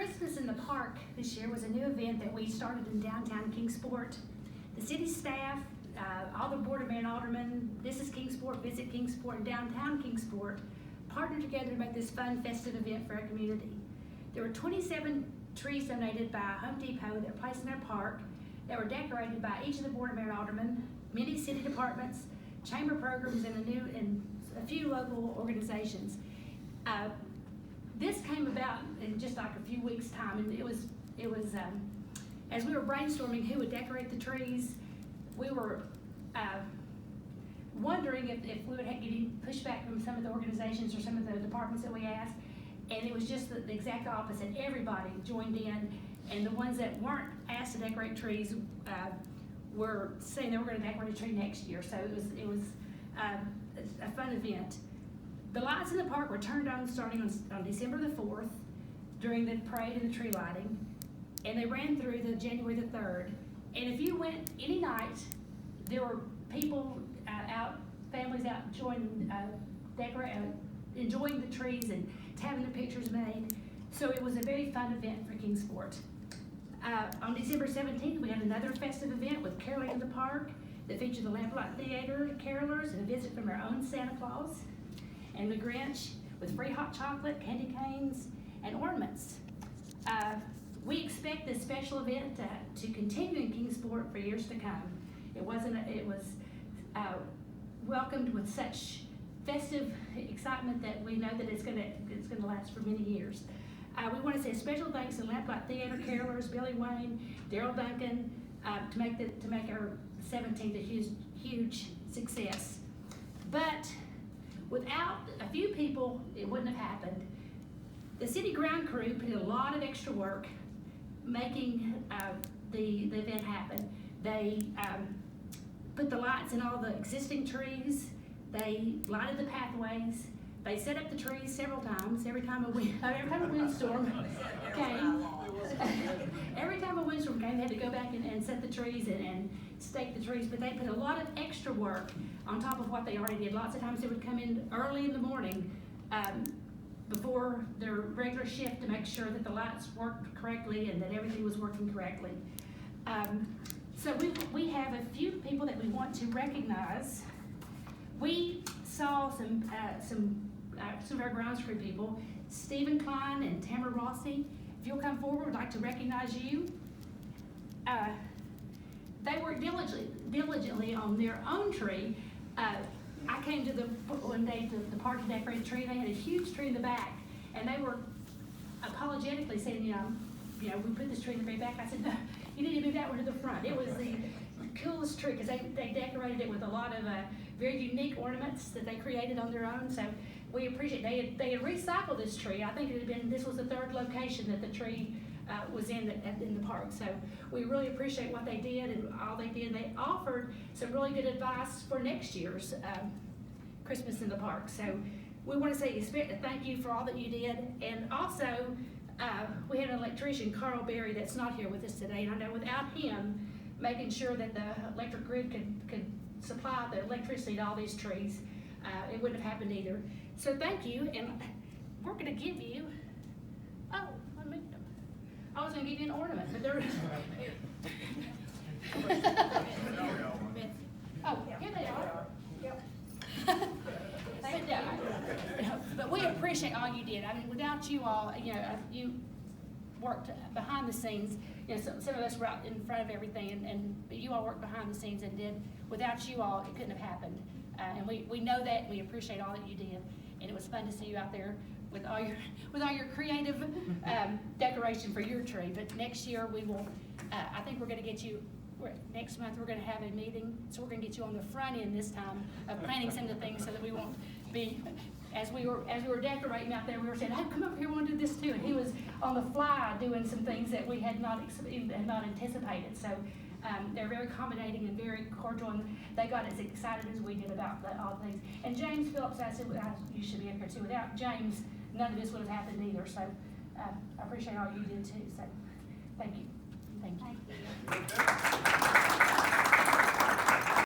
Christmas in the Park this year was a new event that we started in downtown Kingsport. The city staff, all the Board of Mayor and Aldermen, This is Kingsport, Visit Kingsport, and Downtown Kingsport partnered together to make this fun, festive event for our community. There were 27 trees donated by Home Depot that were placed in our park that were decorated by each of the Board of Mayor and Aldermen, many city departments, chamber programs, and a few local organizations. This came about in just like a few weeks' time, and it was as we were brainstorming who would decorate the trees, we were wondering if we would get any pushback from some of the organizations or some of the departments that we asked, and it was just the exact opposite. Everybody joined in, and the ones that weren't asked to decorate trees were saying they were going to decorate a tree next year. So it was a fun event. The lights in the park were turned on starting on December the 4th during the parade and the tree lighting, and they ran through the January the 3rd. And if you went any night, there were people out, families out enjoying the trees and having the pictures made. So it was a very fun event for Kingsport. On December 17th, we had another festive event with caroling in the park that featured the Lamplight Theater, carolers, and a visit from our own Santa Claus and the Grinch with free hot chocolate, candy canes, and ornaments. We expect this special event to continue in Kingsport for years to come. It was welcomed with such festive excitement that we know that it's going to last for many years. We want to say a special thanks to Lamplight Theater carolers, Billy Wayne, Daryl Duncan, to make our 17th a huge success. But without a few people, it wouldn't have happened. The city ground crew put in a lot of extra work making the event happen. They put the lights in all the existing trees. They lighted the pathways. They set up the trees several times. Every time a windstorm came, they had to go back and set the trees and stake the trees. But they put a lot of extra work on top of what they already did. Lots of times they would come in early in the morning before their regular shift to make sure that the lights worked correctly and that everything was working correctly. So we have a few people that we want to recognize. We saw some of our grounds crew people, Stephen Klein and Tamara Rossi. If you'll come forward, we'd like to recognize you. They worked diligently on their own tree. I came to one day to the park to decorate the tree. They had a huge tree in the back, and they were apologetically saying, we put this tree in the very back. I said, no, you need to move that one to the front. It was the coolest tree because they decorated it with a lot of very unique ornaments that they created on their own. So we appreciate they had recycled this tree. I think this was the third location that the tree was in the park. So we really appreciate what they did and all they did. They offered some really good advice for next year's Christmas in the park. So we want to say thank you for all that you did. And also, we had an electrician, Carl Berry, that's not here with us today. And I know without him making sure that the electric grid could supply the electricity to all these trees, it wouldn't have happened either. So thank you, and we're going to give you, I was going to give you an ornament, but there here they are. Yep. But we appreciate all you did. I mean, without you all, you worked behind the scenes. Some of us were out in front of everything, but you all worked behind the scenes and did. Without you all, it couldn't have happened. And we know that. We appreciate all that you did, and it was fun to see you out there with all your creative decoration for your tree. But next year we will. I think we're going to get you. Next month we're going to have a meeting, so we're going to get you on the front end this time of planning some of the things so that we won't be. As we were decorating out there, we were saying, "Hey, come over here, we want to do this too." And he was on the fly doing some things that we had not anticipated. So they're very accommodating and very cordial, and they got as excited as we did about all the things. And James Phillips, I said, you should be up here too. Without James, none of this would have happened either. So I appreciate all you did too. So thank you. Thank you.